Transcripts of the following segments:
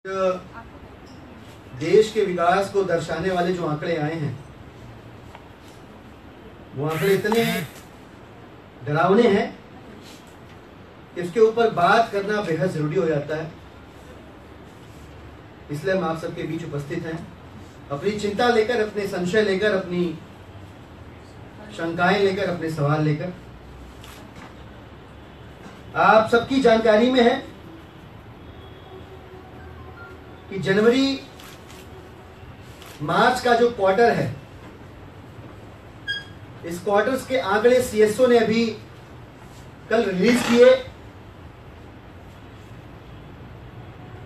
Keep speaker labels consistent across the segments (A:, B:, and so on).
A: देश के विकास को दर्शाने वाले जो आंकड़े आए हैं वो आंकड़े इतने डरावने हैं कि इसके ऊपर बात करना बेहद जरूरी हो जाता है। इसलिए हम आप सबके बीच उपस्थित हैं, अपनी चिंता लेकर, अपने संशय लेकर, अपनी शंकाएं लेकर, अपने सवाल लेकर। आप सबकी जानकारी में है कि जनवरी मार्च का जो क्वार्टर है, इस क्वार्टर्स के आंकड़े सीएसओ ने अभी कल रिलीज किए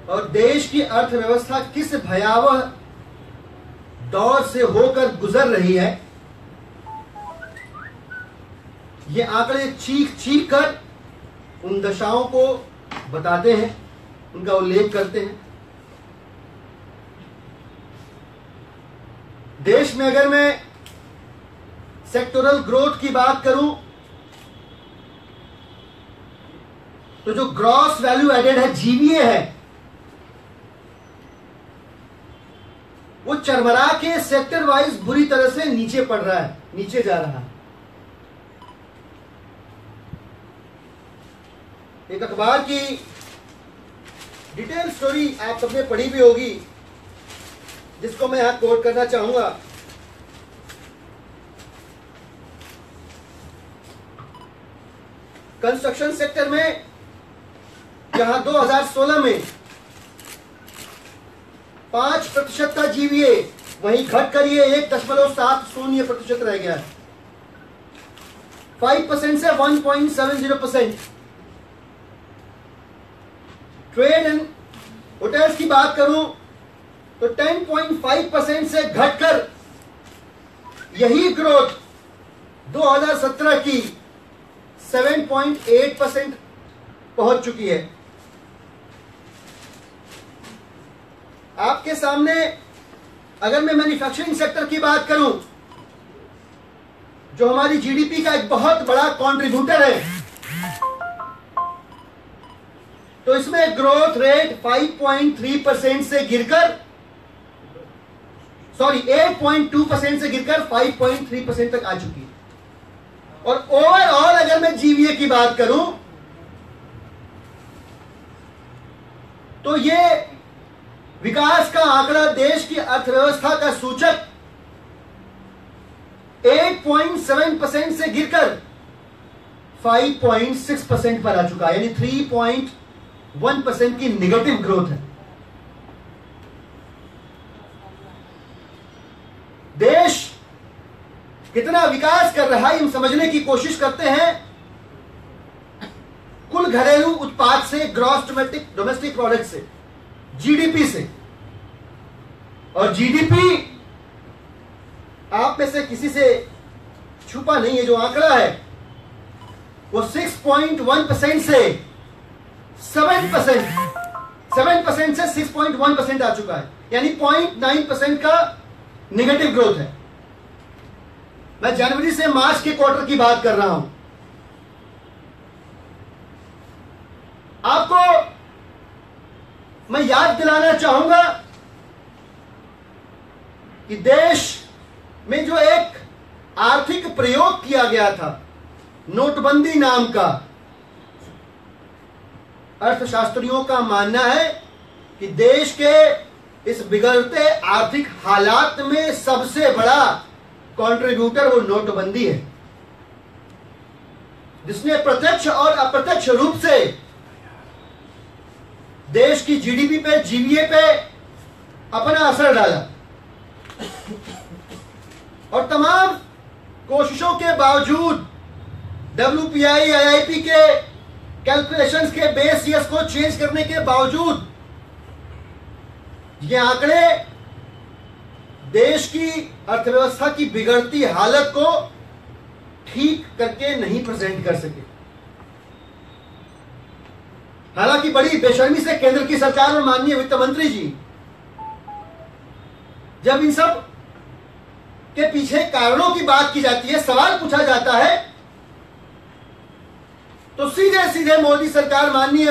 A: और देश की अर्थव्यवस्था किस भयावह दौर से होकर गुजर रही है, ये आंकड़े चीख चीख कर उन दशाओं को बताते हैं, उनका उल्लेख करते हैं। देश में अगर मैं सेक्टोरल ग्रोथ की बात करूं तो जो ग्रॉस वैल्यू एडेड है, जीवीए है, वो चरमरा के सेक्टर वाइज बुरी तरह से नीचे पड़ रहा है, नीचे जा रहा है। एक अखबार की डिटेल स्टोरी आप सबने पढ़ी भी होगी, जिसको मैं यहां कोट करना चाहूंगा। कंस्ट्रक्शन सेक्टर में जहां 2016 में 5% का जीवीए, वहीं घट कर ये 1.70% रह गया है। 5% से 1.70%। ट्रेड एंड होटल्स की बात करूं तो 10.5% से घटकर यही ग्रोथ 2017 की 7.8% पहुंच चुकी है। आपके सामने अगर मैं मैन्युफैक्चरिंग सेक्टर की बात करूं, जो हमारी जीडीपी का एक बहुत बड़ा कंट्रीब्यूटर है, तो इसमें ग्रोथ रेट 5.3% से गिरकर 8.2% से गिरकर 5.3% तक आ चुकी है। और ओवरऑल अगर मैं जीवीए की बात करूं तो ये विकास का आंकड़ा, देश की अर्थव्यवस्था का सूचक 8.7% से गिरकर 5.6% पर आ चुका है, यानी 3.1% की नेगेटिव ग्रोथ है। देश कितना विकास कर रहा है हम समझने की कोशिश करते हैं कुल घरेलू उत्पाद से, ग्रॉस डोमेस्टिक प्रोडक्ट से, जीडीपी से। और जीडीपी आप में से किसी से छुपा नहीं है, जो आंकड़ा है वो 6.1% से 7% से 6.1% आ चुका है, यानी 0.9% का नेगेटिव ग्रोथ है। मैं जनवरी से मार्च के क्वार्टर की बात कर रहा हूं। आपको मैं याद दिलाना चाहूंगा कि देश में जो एक आर्थिक प्रयोग किया गया था, नोटबंदी नाम का, अर्थशास्त्रियों का मानना है कि देश के इस बिगड़ते आर्थिक हालात में सबसे बड़ा कंट्रीब्यूटर वो नोटबंदी है, जिसने प्रत्यक्ष और अप्रत्यक्ष रूप से देश की जीडीपी पे, जीवीए पे अपना असर डाला। और तमाम कोशिशों के बावजूद, डब्ल्यूपीआई, आईआईपी के कैलकुलेशंस के बेस ईयर्स को चेंज करने के बावजूद, ये आंकड़े देश की अर्थव्यवस्था की बिगड़ती हालत को ठीक करके नहीं प्रेजेंट कर सके। हालांकि बड़ी बेशर्मी से केंद्र की सरकार और माननीय वित्त मंत्री जी जब इन सब के पीछे कारणों की बात की जाती है, सवाल पूछा जाता है, तो सीधे सीधे मोदी सरकार, माननीय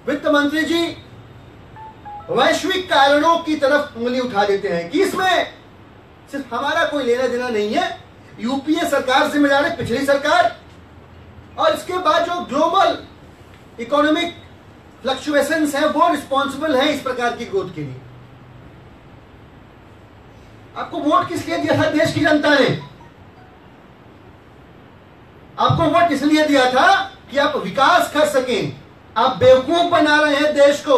A: वित्त मंत्री जी वैश्विक कारणों की तरफ उंगली उठा देते हैं कि इसमें सिर्फ हमारा कोई लेना देना नहीं है, यूपीए सरकार जिम्मेदार है, पिछली सरकार, और इसके बाद जो ग्लोबल इकोनॉमिक फ्लक्चुएशंस हैं वो रिस्पॉन्सिबल हैं इस प्रकार की ग्रोथ के लिए। आपको वोट किस लिए दिया था देश की जनता ने? आपको वोट इसलिए दिया था कि आप विकास कर सकें। आप बेवकूफ बना रहे हैं देश को।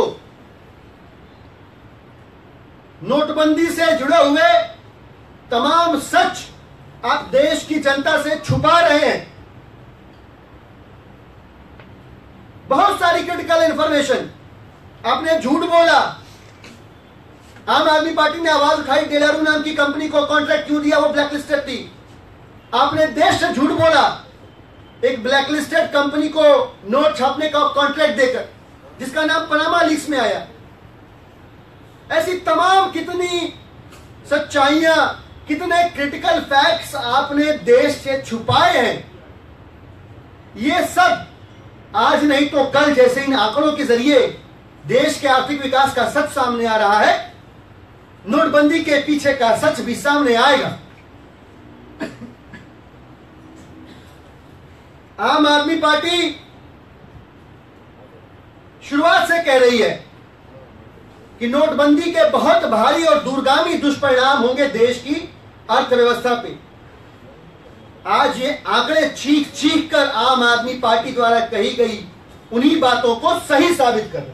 A: नोटबंदी से जुड़े हुए तमाम सच आप देश की जनता से छुपा रहे हैं। बहुत सारी क्रिटिकल इंफॉर्मेशन आपने झूठ बोला। आम आदमी पार्टी ने आवाज उठाई, डेलारू नाम की कंपनी को कॉन्ट्रैक्ट क्यों दिया, वो ब्लैकलिस्टेड थी। आपने देश से झूठ बोला, एक ब्लैकलिस्टेड कंपनी को नोट छापने का कॉन्ट्रैक्ट देकर, जिसका नाम पनामा लीक्स में आया। ऐसी तमाम कितनी सच्चाइयां, कितने क्रिटिकल फैक्ट्स आपने देश से छुपाए हैं। ये सब आज नहीं तो कल जैसे इन आंकड़ों के जरिए देश के आर्थिक विकास का सच सामने आ रहा है, नोटबंदी के पीछे का सच भी सामने आएगा। आम आदमी पार्टी शुरुआत से कह रही है कि नोटबंदी के बहुत भारी और दूरगामी दुष्परिणाम होंगे देश की अर्थव्यवस्था पे। आज ये आंकड़े चीख चीख कर आम आदमी पार्टी द्वारा कही गई उन्हीं बातों को सही साबित कर रहे।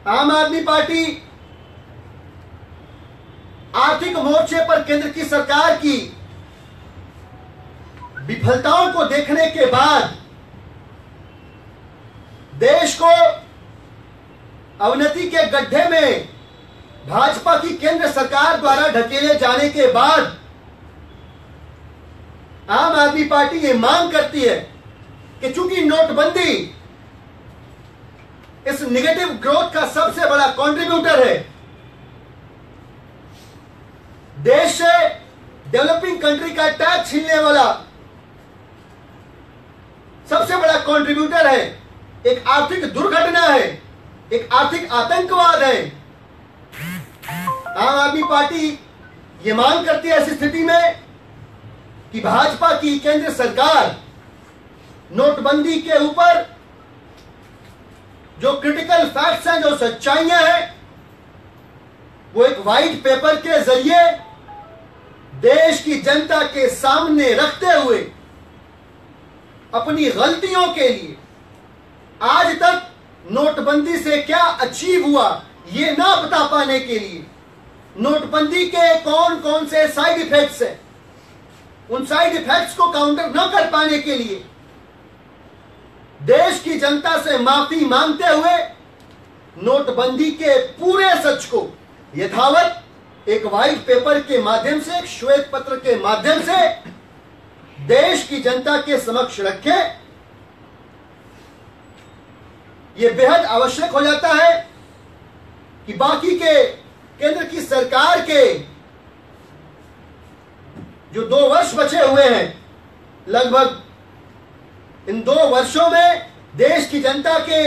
A: आम आदमी पार्टी आर्थिक मोर्चे पर केंद्र की सरकार की विफलताओं को देखने के बाद, देश को अवनति के गड्ढे में भाजपा की केंद्र सरकार द्वारा ढकेले जाने के बाद, आम आदमी पार्टी ये मांग करती है कि चूंकि नोटबंदी इस निगेटिव ग्रोथ का सबसे बड़ा कंट्रीब्यूटर है, देश से डेवलपिंग कंट्री का टैक्स छीनने वाला सबसे बड़ा कंट्रीब्यूटर है, एक आर्थिक दुर्घटना है, एक आर्थिक आतंकवाद है। आम आदमी पार्टी ये मांग करती है ऐसी स्थिति में कि भाजपा की केंद्र सरकार नोटबंदी के ऊपर जो क्रिटिकल फैक्ट्स हैं, जो सच्चाइयां हैं, वो एक व्हाइट पेपर के जरिए देश की जनता के सामने रखते हुए अपनी गलतियों के लिए, आज तक नोटबंदी से क्या अचीव हुआ ये ना बता पाने के लिए, नोटबंदी के कौन कौन से साइड इफेक्ट्स हैं, उन साइड इफेक्ट्स को काउंटर न कर पाने के लिए देश की जनता से माफी मांगते हुए नोटबंदी के पूरे सच को यथावत एक व्हाइट पेपर के माध्यम से, एक श्वेत पत्र के माध्यम से देश की जनता के समक्ष रखे। यह बेहद आवश्यक हो जाता है कि बाकी के केंद्र की सरकार के जो 2 वर्ष बचे हुए हैं, लगभग इन 2 वर्षों में देश की जनता के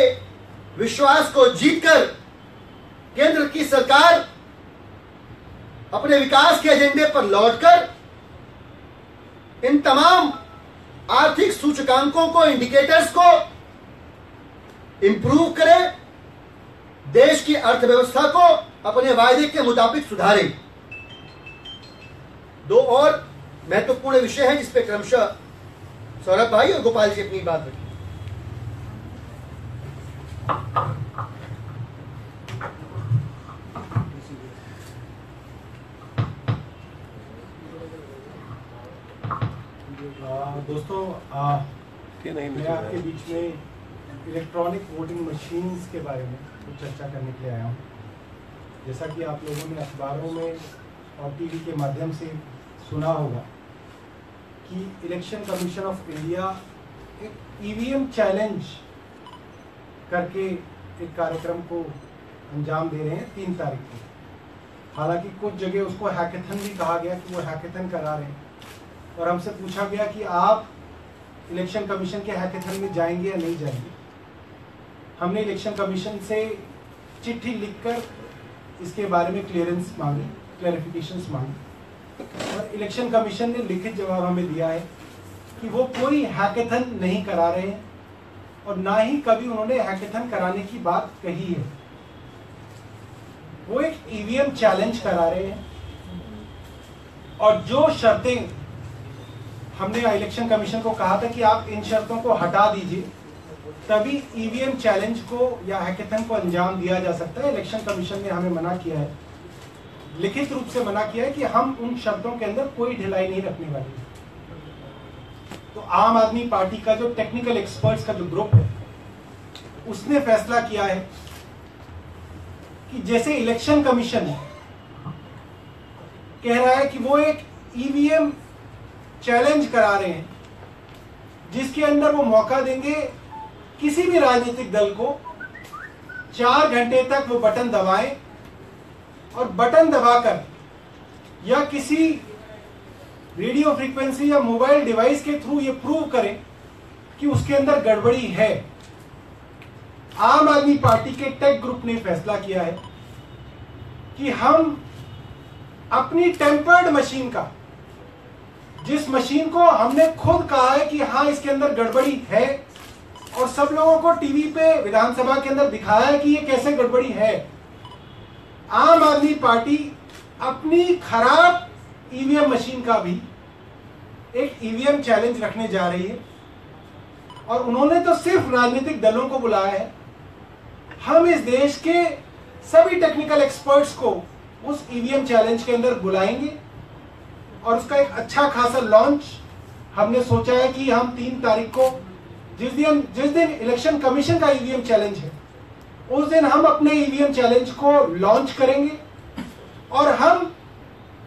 A: विश्वास को जीतकर केंद्र की सरकार अपने विकास के एजेंडे पर लौटकर इन तमाम आर्थिक सूचकांकों को, इंडिकेटर्स को इंप्रूव करे, देश की अर्थव्यवस्था को अपने वायदे के मुताबिक सुधारे। 2 और महत्वपूर्ण विषय हैं जिस पे क्रमशः सौरभ भाई और गोपाल जी अपनी बात रखें।
B: दोस्तों, मैं आपके बीच में इलेक्ट्रॉनिक वोटिंग मशीन्स के बारे में कुछ चर्चा करने के लिए आया हूँ। जैसा कि आप लोगों ने अखबारों में और टीवी के माध्यम से सुना होगा कि इलेक्शन कमीशन ऑफ इंडिया एक ईवीएम चैलेंज करके एक कार्यक्रम को अंजाम दे रहे हैं 3 तारीख को। हालांकि कुछ जगह उसको हैकेथन भी कहा गया कि वो हैकेथन करा रहे हैं, और हमसे पूछा गया कि आप इलेक्शन कमीशन के हैकेथन में जाएंगे या नहीं जाएंगे। हमने इलेक्शन कमीशन से चिट्ठी लिखकर इसके बारे में क्लियरेंस मांगी, क्लैरिफिकेशंस मांगी, और इलेक्शन कमीशन ने लिखित जवाब हमें दिया है कि वो कोई हैकेथन नहीं करा रहे हैं और ना ही कभी उन्होंने हैकेथन कराने की बात कही है। वो एक ईवीएम चैलेंज करा रहे हैं और जो शर्तें हमने इलेक्शन कमीशन को कहा था कि आप इन शर्तों को हटा दीजिए, तभी ईवीएम चैलेंज को या हैकेथन को अंजाम दिया जा सकता है। इलेक्शन कमीशन ने हमें मना किया है, लिखित रूप से मना किया है कि हम उन शर्तों के अंदर कोई ढिलाई नहीं रखने वाले हैं। तो आम आदमी पार्टी का जो टेक्निकल एक्सपर्ट्स का जो ग्रुप है उसने फैसला किया है कि जैसे इलेक्शन कमीशन कह रहा है कि वो एक ईवीएम चैलेंज करा रहे हैं जिसके अंदर वो मौका देंगे किसी भी राजनीतिक दल को 4 घंटे तक वो बटन दबाएं और बटन दबाकर या किसी रेडियो फ्रीक्वेंसी या मोबाइल डिवाइस के थ्रू ये प्रूव करें कि उसके अंदर गड़बड़ी है। आम आदमी पार्टी के टेक ग्रुप ने फैसला किया है कि हम अपनी टेम्पर्ड मशीन का, जिस मशीन को हमने खुद कहा है कि हाँ इसके अंदर गड़बड़ी है और सब लोगों को टीवी पे विधानसभा के अंदर दिखाया है कि ये कैसे गड़बड़ी है, आम आदमी पार्टी अपनी खराब ईवीएम मशीन का भी एक ईवीएम चैलेंज रखने जा रही है। और उन्होंने तो सिर्फ राजनीतिक दलों को बुलाया है, हम इस देश के सभी टेक्निकल एक्सपर्ट्स को उस ईवीएम चैलेंज के अंदर बुलाएंगे और उसका एक अच्छा खासा लॉन्च हमने सोचा है कि हम 3 तारीख को जिस दिन इलेक्शन कमीशन का ईवीएम चैलेंज है उस दिन हम अपने ईवीएम चैलेंज को लॉन्च करेंगे और हम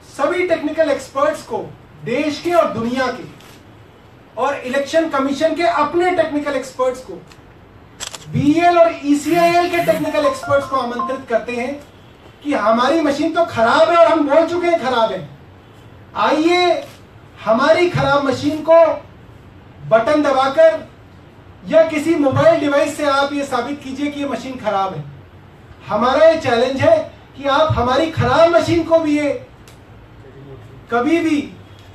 B: सभी टेक्निकल एक्सपर्ट्स को, देश के और दुनिया के, और इलेक्शन कमीशन के अपने टेक्निकल एक्सपर्ट्स को, बीएल और ईसीआईएल के टेक्निकल एक्सपर्ट्स को आमंत्रित करते हैं कि हमारी मशीन तो खराब है और हम बोल चुके हैं खराब है, आइए हमारी खराब मशीन को बटन दबाकर या किसी मोबाइल डिवाइस से आप ये साबित कीजिए कि ये मशीन खराब है। हमारा ये चैलेंज है कि आप हमारी खराब मशीन को भी ये कभी भी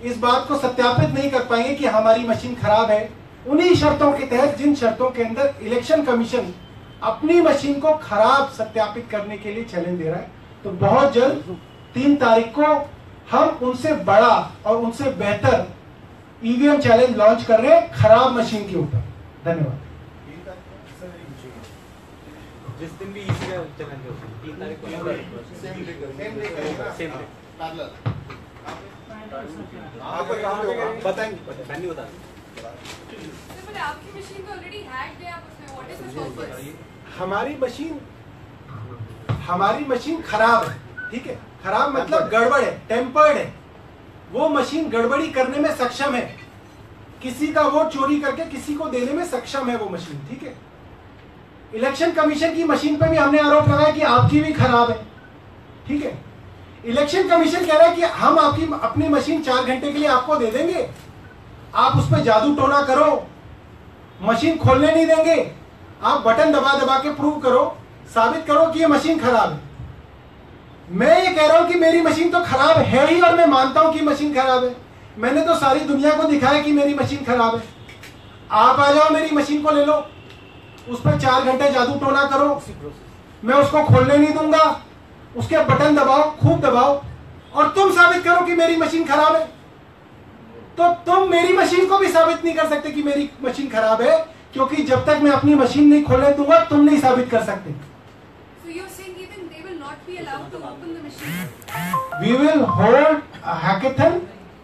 B: इस बात को सत्यापित नहीं कर पाएंगे कि हमारी मशीन खराब है, उन्हीं शर्तों के तहत जिन शर्तों के अंदर इलेक्शन कमीशन अपनी मशीन को खराब सत्यापित करने के लिए चैलेंज दे रहा है। तो बहुत जल्द 3 तारीख को हम उनसे बड़ा और उनसे बेहतर ईवीएम चैलेंज लॉन्च कर रहे हैं खराब मशीन के ऊपर। धन्यवाद।
C: जिस दिन भी ईवीएम चैलेंज होगा 3 तारीख को बताएंगे।
D: आपकी मशीन तो ऑलरेडी हैक्ड है, आप उसमें व्हाट इज द पर्पस?
B: हमारी मशीन खराब है, ठीक है, खराब मतलब गड़बड़ है, टेम्पर्ड है, वो मशीन गड़बड़ी करने में सक्षम है, किसी का वोट चोरी करके किसी को देने में सक्षम है वो मशीन, ठीक है। इलेक्शन कमीशन की मशीन पे भी हमने आरोप लगाया कि आपकी भी खराब है, ठीक है। इलेक्शन कमीशन कह रहा है कि हम आपकी अपनी मशीन 4 घंटे के लिए आपको दे देंगे, आप उस पर जादू टोना करो, मशीन खोलने नहीं देंगे, आप बटन दबा दबा के प्रूव करो, साबित करो कि ये मशीन खराब है। मैं ये कह रहा हूं कि मेरी मशीन तो खराब है ही और मैं मानता हूं कि मशीन खराब है, मैंने तो सारी दुनिया को दिखाया कि मेरी मशीन खराब है। आप आ जाओ, मेरी मशीन को ले लो, उस पर 4 घंटे जादू टोना करो, मैं उसको खोलने नहीं दूंगा, उसके बटन दबाओ, खूब दबाओ, और तुम साबित करो कि मेरी मशीन खराब है। तो तुम मेरी मशीन को भी साबित नहीं कर सकते कि मेरी मशीन खराब है, क्योंकि जब तक मैं अपनी मशीन नहीं खोलने दूंगा तुम नहीं साबित कर सकते।
D: So you're saying even they will not be allowed to open the machine?
B: We will hold a hackathon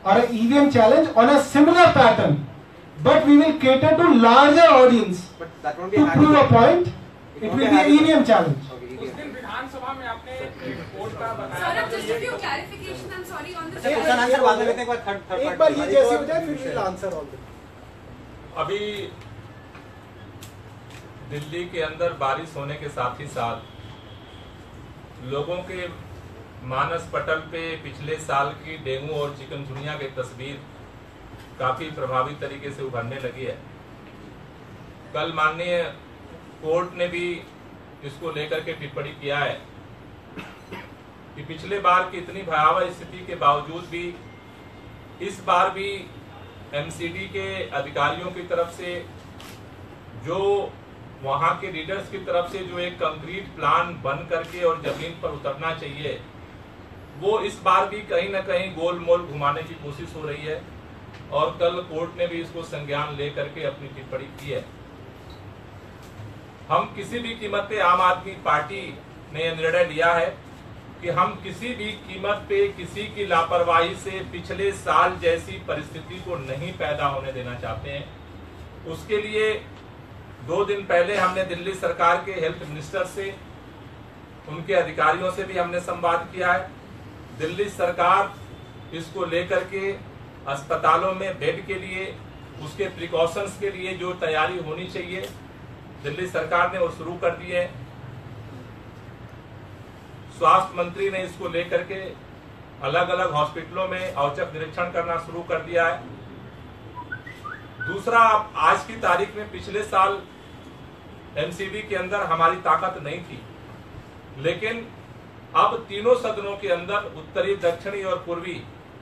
B: or an EVM challenge on a similar pattern, but we will cater to larger audience.
C: But that won't be
B: to prove a point. It will be an EVM challenge.
E: उस दिन विधानसभा में आपने report का बताया।
D: Sir, just a few clarification. I'm sorry on the.
C: उसका answer बाद में देते हैं,
B: एक बार ये जैसे हो जाए फिर we'll answer all this.
F: अभी दिल्ली के अंदर बारिश होने के साथ ही साथ लोगों के मानस पटल पे पिछले साल की डेंगू और चिकनगुनिया की तस्वीर काफी प्रभावी तरीके से उभरने लगी है। कल माननीय कोर्ट ने भी इसको लेकर के टिप्पणी किया है कि पिछले बार की इतनी भयावह स्थिति के बावजूद भी इस बार भी एमसीडी के अधिकारियों की तरफ से जो वहां के लीडर्स की तरफ से जो एक कंक्रीट प्लान बन करके और जमीन पर उतरना चाहिए, वो इस बार भी कहीं ना कहीं गोल मोल घुमाने की कोशिश हो रही है। और कल कोर्ट ने भी इसको संज्ञान लेकर के अपनी टिप्पणी की है। हम किसी भी कीमत पे, आम आदमी पार्टी ने यह निर्णय लिया है कि हम किसी भी कीमत पे किसी की लापरवाही से पिछले साल जैसी परिस्थिति को नहीं पैदा होने देना चाहते हैं। उसके लिए 2 दिन पहले हमने दिल्ली सरकार के हेल्थ मिनिस्टर से, उनके अधिकारियों से भी हमने संवाद किया है। दिल्ली सरकार इसको लेकर के अस्पतालों में बेड के लिए, उसके प्रिकॉशंस के लिए जो तैयारी होनी चाहिए, दिल्ली सरकार ने वो शुरू कर दी है। स्वास्थ्य मंत्री ने इसको लेकर के अलग अलग हॉस्पिटलों में औचक निरीक्षण करना शुरू कर दिया है। दूसरा, आज की तारीख में पिछले साल एमसीडी के अंदर हमारी ताकत नहीं थी, लेकिन अब तीनों सदनों के अंदर, उत्तरी, दक्षिणी और पूर्वी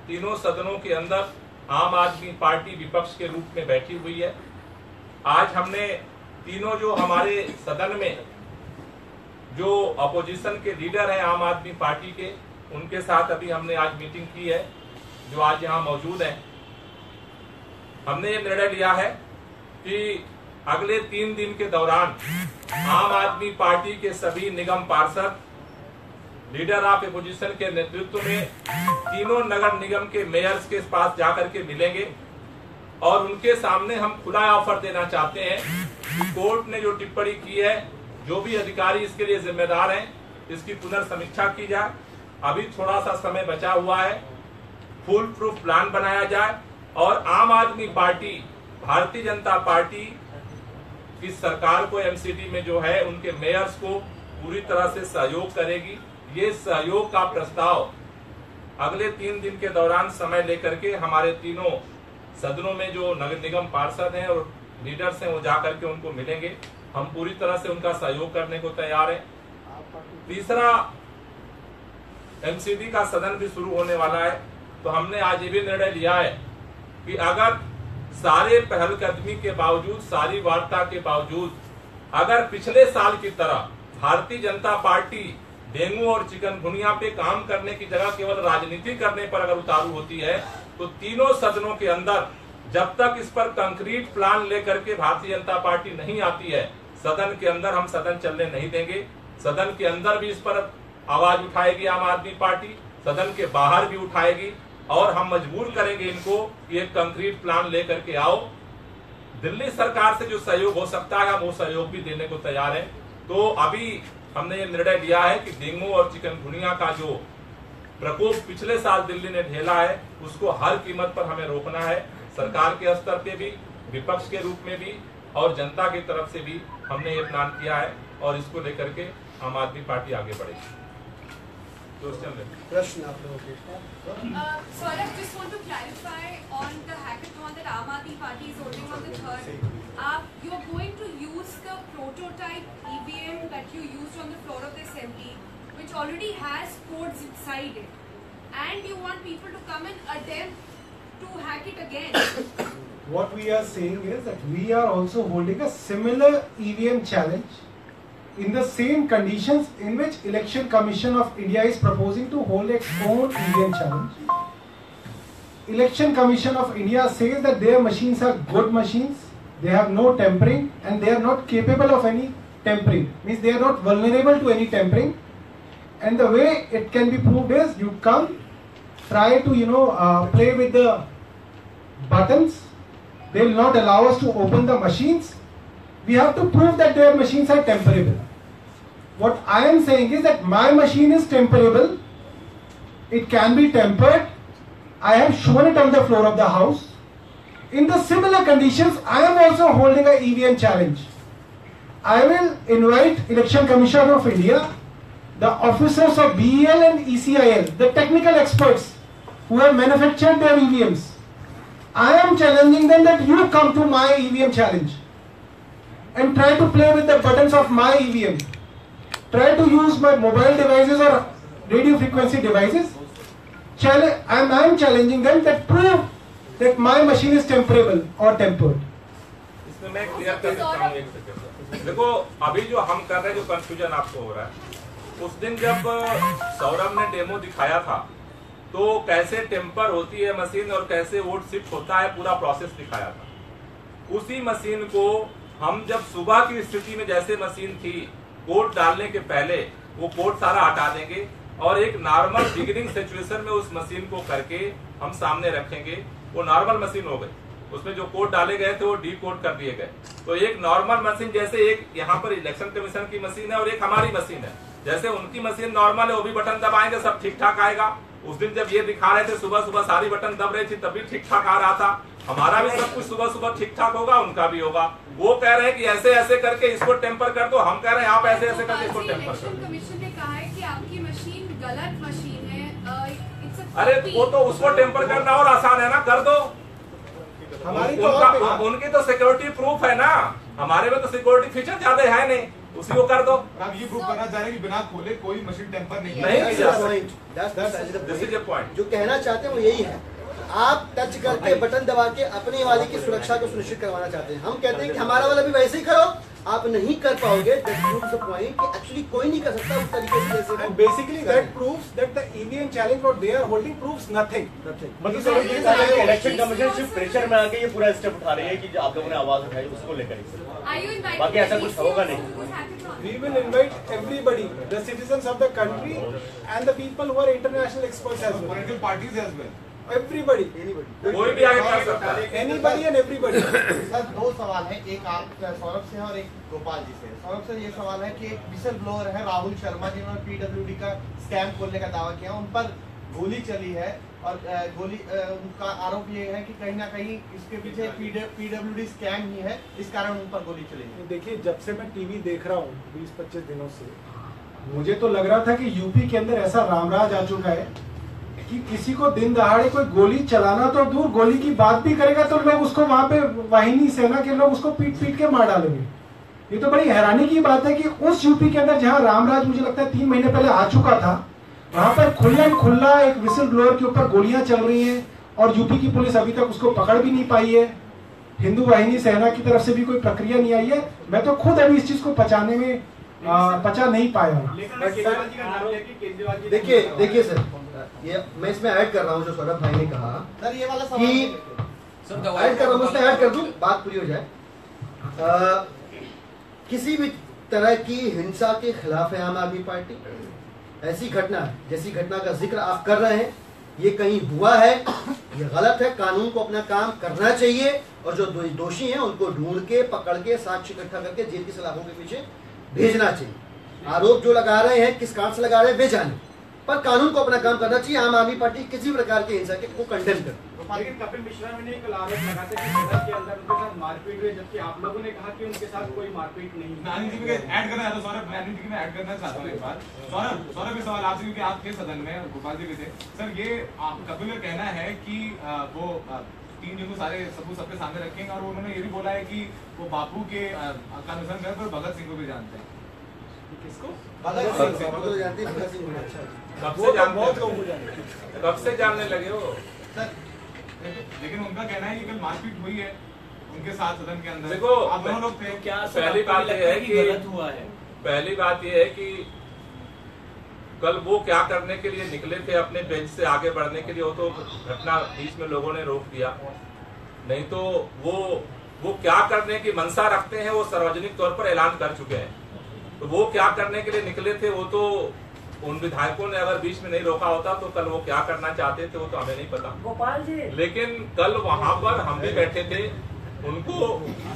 F: तीनों सदनों के अंदर आम आदमी पार्टी विपक्ष के रूप में बैठी हुई है। आज हमने तीनों जो हमारे सदन में जो अपोजिशन के लीडर हैं आम आदमी पार्टी के, उनके साथ अभी हमने आज मीटिंग की है, जो आज यहाँ मौजूद हैं। हमने ये निर्णय लिया है कि अगले 3 दिन के दौरान आम आदमी पार्टी के सभी निगम पार्षद लीडर ऑफ अपोजिशन के नेतृत्व में तीनों नगर निगम के मेयर्स के पास जाकर के मिलेंगे और उनके सामने हम खुला ऑफर देना चाहते हैं कि कोर्ट ने जो टिप्पणी की है, जो भी अधिकारी इसके लिए जिम्मेदार हैं, इसकी पुनर्समीक्षा की जाए। अभी थोड़ा सा समय बचा हुआ है, फुल प्रूफ प्लान बनाया जाए और आम आदमी पार्टी, भारतीय जनता पार्टी की सरकार को एमसीडी में जो है उनके मेयर्स को पूरी तरह से सहयोग करेगी। ये सहयोग का प्रस्ताव अगले 3 दिन के दौरान समय लेकर के हमारे तीनों सदनों में जो नगर निगम पार्षद हैं और लीडर्स हैं, वो जाकर के उनको मिलेंगे। हम पूरी तरह से उनका सहयोग करने को तैयार हैं। तीसरा, एमसीडी का सदन भी शुरू होने वाला है, तो हमने आज ये भी निर्णय लिया है कि अगर सारे पहलकदमी के बावजूद, सारी वार्ता के बावजूद, अगर पिछले साल की तरह भारतीय जनता पार्टी डेंगू और चिकनगुनिया पे काम करने की जगह केवल राजनीति करने पर अगर उतारू होती है, तो तीनों सदनों के अंदर जब तक इस पर कंक्रीट प्लान लेकर के भारतीय जनता पार्टी नहीं आती है, सदन के अंदर हम सदन चलने नहीं देंगे। सदन के अंदर भी इस पर आवाज उठाएगी आम आदमी पार्टी, सदन के बाहर भी उठाएगी और हम मजबूर करेंगे इनको कि एक कंक्रीट प्लान लेकर के आओ। दिल्ली सरकार से जो सहयोग हो सकता है, हम वो सहयोग भी देने को तैयार हैं। तो अभी हमने ये निर्णय लिया है कि डेंगू और चिकनगुनिया का जो प्रकोप पिछले साल दिल्ली ने झेला है, उसको हर कीमत पर हमें रोकना है। सरकार के स्तर पे भी, विपक्ष के रूप में भी और जनता की तरफ से भी हमने ये प्लान किया है और इसको लेकर के आम आदमी पार्टी आगे बढ़ेगी।
A: प्रश्न आप लोगों के।
D: So I just want to clarify on the hackathon that Aam Aadmi Party is holding on the 3rd. You are going to use the prototype EVM that you used on the floor of the assembly, which already has codes inside it, and you want people to come and attempt to hack it again.
B: What we are saying is that we are also holding a similar EVM challenge in the same conditions in which Election Commission of India is proposing to hold its own EVM challenge. Election Commission of India says that their machines are good machines, they have no tampering and they are not capable of any tampering, means they are not vulnerable to any tampering. And the way it can be proved is you come, try to play with the buttons, they will not allow us to open the machines. We have to prove that their machines are temperable. What I am saying is that my machine is temperable, it can be tempered, I have shown it on the floor of the house. In the similar conditions, I am also holding a EVM challenge. I will invite Election Commission of India, the officers of BEL and ECIL, the technical experts who have manufactured their EVMs. I am challenging them that you come to my EVM challenge. and try to play with the buttons of my EVM. Try to use my mobile devices or radio frequency devices. I'm challenging them that prove that my machine is temperable or tempered.
F: इसमें मैं clear कर देता हूँ एक second. देखो अभी जो हम कर रहे हैं, जो कंफ्यूजन आपको हो रहा है, उस दिन जब सौरभ ने डेमो दिखाया था तो कैसे टेम्पर होती है मशीन और कैसे वोट शिफ्ट होता है पूरा प्रोसेस दिखाया था। उसी मशीन को हम जब सुबह की स्थिति में जैसे मशीन थी, कोड डालने के पहले वो कोड सारा हटा देंगे और एक नॉर्मल बिगिनिंग सिचुएशन में उस मशीन को करके हम सामने रखेंगे। वो नॉर्मल मशीन हो गई, उसमें जो कोड डाले गए थे वो डी कोड कर दिए गए। तो एक नॉर्मल मशीन, जैसे एक यहाँ पर इलेक्शन कमीशन की मशीन है और एक हमारी मशीन है, जैसे उनकी मशीन नॉर्मल है, वो भी बटन दबाएंगे सब ठीक ठाक आएगा। उस दिन जब ये दिखा रहे थे सुबह सुबह सारी बटन दब रही थी तब भी ठीक ठाक आ रहा था। हमारा भी सब कुछ सुबह सुबह ठीक ठाक होगा, उनका भी होगा। वो कह रहे हैं कि ऐसे ऐसे करके इसको टेम्पर कर दो, हम कह रहे हैं आप ऐसे ऐसे करके इसको टेम्पर कर दो।
D: कमीशन ने कहा है कि आपकी मशीन गलत मशीन है।
F: अरे वो तो उसको टेम्पर करना और आसान है ना, कर दो।
B: हमारी
F: उनकी तो सिक्योरिटी प्रूफ है ना, हमारे में तो सिक्योरिटी फीचर ज्यादा है नहीं, उसी को कर दो।
G: आप ये प्रूफ करना चाह रहे हैं कि बिना खोले कोई मशीन टेम्पर नहीं
F: दिस इज अ पॉइंट।
A: जो कहना चाहते हैं वो यही है, आप टच करके बटन दबा के अपनी वाली की सुरक्षा को सुनिश्चित करवाना चाहते हैं। हम कहते हैं कि हमारा वाला भी वैसे ही करो, आप नहीं कर पाओगे। दैट प्रूव्स द पॉइंट कि एक्चुअली कोई नहीं कर सकता उस तरीके से जैसे।
B: And basically that proves that the EVM challenge what they are holding proves nothing.
H: मतलब सर ये कह रहे हैं कि इलेक्शन कमीशन सिर्फ प्रेशर में आके ये पूरा स्टेप उठा रही है कि जो आप लोगों ने आवाज उठाई उसको लेकर ही, बाकी ऐसा कुछ होगा नहीं।
B: We will invite everybody, the citizens of the country and the people who are international experts as well.
G: Political parties as well.
B: Everybody.
F: कोई भी आगे कर सकता है।
B: Anybody and everybody.
I: सर दो सवाल है, एक आप सौरभ से है और एक गोपाल जी से। सौरभ से ये सवाल है कि एक विसल ब्लोअर है राहुल शर्मा जिन्होंने PWD का स्कैम खोलने का दावा किया, उन पर गोली चली है और उनका आरोप ये है कि कहीं ना कहीं इसके पीछे PWD स्कैम ही है, इस कारण उन पर गोली चली है।
B: देखिए जब से मैं टीवी देख रहा हूँ 20-25 दिनों से, मुझे तो लग रहा था कि यूपी के अंदर ऐसा रामराज आ चुका है कि किसी को दिन दहाड़े कोई गोली चलाना तो दूर, गोली की बात भी करेगा तो लोग उसको वहां पे वाहिनी सेना के लोग उसको पीट पीट के मार डालेंगे। ये तो बड़ी हैरानी की बात है कि उस यूपी के अंदर जहां रामराज मुझे लगता है 3 महीने पहले आ चुका था, वहां पर खुल्ला एक विसल ब्लोअर के ऊपर गोलियां चल रही हैं और यूपी की पुलिस अभी तक उसको पकड़ भी नहीं पाई है। हिंदू वाहिनी सेना की तरफ से भी कोई प्रक्रिया नहीं आई है। मैं तो खुद अभी इस चीज को पचाने में पचा नहीं पाया हूँ।
A: देखिए सर, ये मैं इसमें ऐड कर रहा हूँ जो सौरभ भाई ने कहा
I: सर ये वाला
A: कि ऐड कर रहा हूँ, उसमें ऐड कर दूं, बात पूरी हो जाए। किसी भी तरह की हिंसा के खिलाफ है आम आदमी पार्टी। ऐसी घटना जैसी घटना का जिक्र आप कर रहे हैं, ये कहीं हुआ है, ये गलत है। कानून को अपना काम करना चाहिए और जो दोषी हैं उनको ढूंढ के पकड़ के साक्ष्य इकट्ठा करके जेल की सलाखों के पीछे भेजना चाहिए। आरोप जो लगा रहे हैं किस कारण से लगा रहे हैं वे जाने, पर कानून को अपना काम करना चाहिए। आम आदमी पार्टी किसी प्रकार के हिंसा को कंडेम करती है।
C: लेकिन कपिल मिश्रा ने एक आरोप लगाते कि सदन के अंदर उनके साथ मारपीट हुई, जबकि आप लोगों ने कहा कि उनके साथ कोई मारपीट नहीं।
G: मैं अनिल जी में ऐड करना चाहता हूं, सौरभ मैं अनिल जी में ऐड करना चाहता हूं एक बात। सौरभ ये सवाल आपसे, क्योंकि आप थे सदन में और गोपाल जी भी थे। सर ये कपिल का कहना है कि वो 3 जून को सारे सबूत सबके सामने रखेंगे और उन्होंने ये भी बोला है कि वो बापू के अनुसरण कर पर भगत सिंह को भी जानते हैं।
B: किसको?
A: भगत सिंह को जानते हैं। भगत सिंह
F: कब से जानने लगे हो
G: सर? लेकिन उनका कहना है कि कल मारपीट हुई है उनके साथ सदन के अंदर।
F: देखो
G: आप दोनों लोग थे।
C: क्या
F: पहली बात यह है कि
C: गलत हुआ है?
F: पहली बात यह है कि कल वो क्या करने के लिए निकले थे अपने बेंच से आगे बढ़ने के लिए, वो तो घटना बीच में लोगों ने रोक दिया। नहीं तो वो क्या करने की मंशा रखते हैं वो सार्वजनिक तौर पर ऐलान कर चुके हैं। तो वो क्या करने के लिए निकले थे वो तो उन विधायकों ने अगर बीच में नहीं रोका होता तो कल वो क्या करना चाहते थे वो तो हमें नहीं पता।
C: गोपाल जी,
F: लेकिन कल वहां पर हम भी बैठे थे, उनको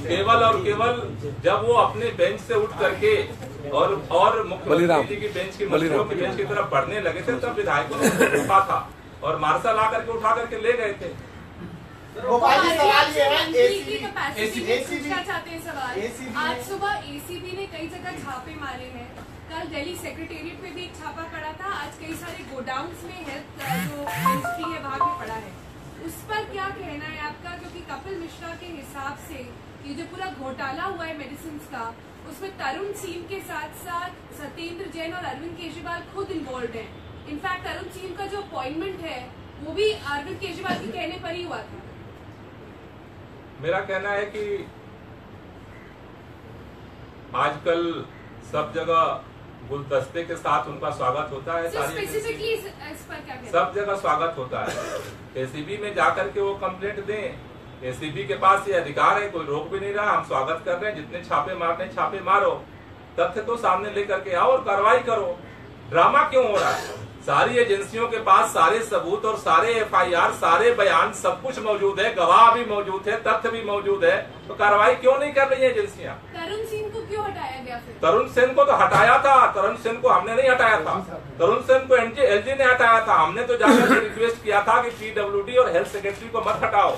F: केवल और केवल जब वो अपने बेंच से उठ करके और मुख्यमंत्री जी की बेंच की मंत्रियों की बेंच की तरफ बढ़ने लगे थे तब विधायकों ने उनको रोका था और मार्शल आकर के उठा करके ले गए थे।
I: गोपाल जी सवाल ये है,
D: पूछना चाहते हैं सवाल। आज सुबह ACB ने कई जगह छापे मारे हैं, कल दिल्ली सेक्रेटेरिएट में भी एक छापा पड़ा था, आज कई सारे गोडाउन्स में हेल्थ जो मिनिस्ट्री है वहां भी पड़ा है। उस पर क्या कहना है आपका? क्योंकि कपिल मिश्रा के हिसाब से ये जो पूरा घोटाला हुआ है मेडिसिन का, उसमें तरुण सीम के साथ साथ सत्येंद्र जैन और अरविंद केजरीवाल खुद इन्वॉल्व हैं। इनफैक्ट तरुण सीम का जो अपॉइंटमेंट है वो भी अरविंद केजरीवाल के कहने पर ही हुआ था।
F: मेरा कहना है कि आजकल सब जगह गुलदस्ते के साथ उनका स्वागत होता है।
D: स्पेसिफिकली इस पर क्या कहना है?
F: सब जगह स्वागत होता है। एसीबी में जाकर के वो कंप्लेंट दें, एसीबी के पास ये अधिकार है, कोई रोक भी नहीं रहा। हम स्वागत कर रहे हैं, जितने छापे मारने छापे मारो, तथ्य तो सामने लेकर के आओ और कार्रवाई करो। ड्रामा क्यों हो रहा है? सारी एजेंसियों के पास सारे सबूत और सारे एफआईआर, सारे बयान, सब कुछ मौजूद है, गवाह भी मौजूद है, तथ्य भी मौजूद है, तो कार्रवाई क्यों नहीं कर रही है एजेंसियां?
D: तरुण सिंह को क्यों हटाया गया फिर?
F: तरुण सेन को तो हटाया था, तरुण सेन को हमने नहीं हटाया था, तरुण सेन को एलजी ने हटाया था। हमने तो जाकर रिक्वेस्ट किया था कि पीडब्ल्यूडी और हेल्थ सेक्रेटरी को मत हटाओ।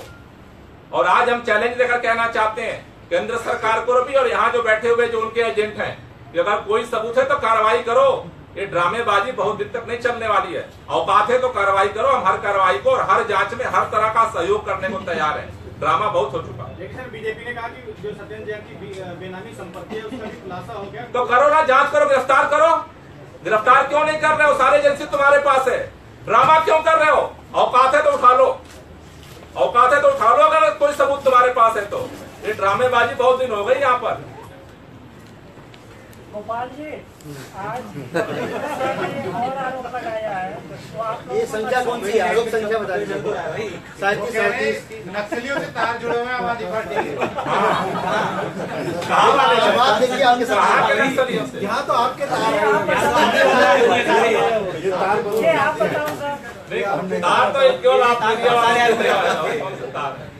F: और आज हम चैलेंज लेकर कहना चाहते हैं केंद्र सरकार को भी और यहाँ जो बैठे हुए जो उनके एजेंट हैं, अगर कोई सबूत है तो कार्रवाई करो। ये ड्रामेबाजी बहुत दिन तक नहीं चलने वाली है। औकात है तो कार्रवाई करो। हम हर कार्रवाई को और हर जांच में हर तरह का सहयोग करने को तैयार है। ड्रामा बहुत हो चुका है।
C: लेकिन सर बीजेपी ने कहा कि जो सत्येंद्र जैन की बेनामी संपत्ति है उसका भी खुलासा हो गया।
F: तो करो ना, जांच करो, गिरफ्तार करो। गिरफ्तार क्यों नहीं कर रहे हो? सारे एजेंसी तुम्हारे पास है, ड्रामा क्यों कर रहे हो? औकात है तो उठा लो, औकात है तो उठा लो अगर कोई सबूत तुम्हारे पास है तो। ये ड्रामेबाजी बहुत दिन हो गई यहाँ पर।
J: गोपाल जी, आज और आरोप लगाया है तो आप
A: ये संख्या कौन सी है? आरोप संख्या बता दीजिए। 37
I: नक्सलियों से तार जुड़े हुए हैं आम आदमी पार्टी के।
A: जवाब देखिए आपके साथ। यहाँ तो आपके तार
F: तो केवल आप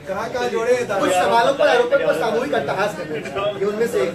A: कहाँ जोड़े? कुछ सवालों पर आरोपों पर सामूहिक अट्टहास करते हैं, ये उनमें से एक।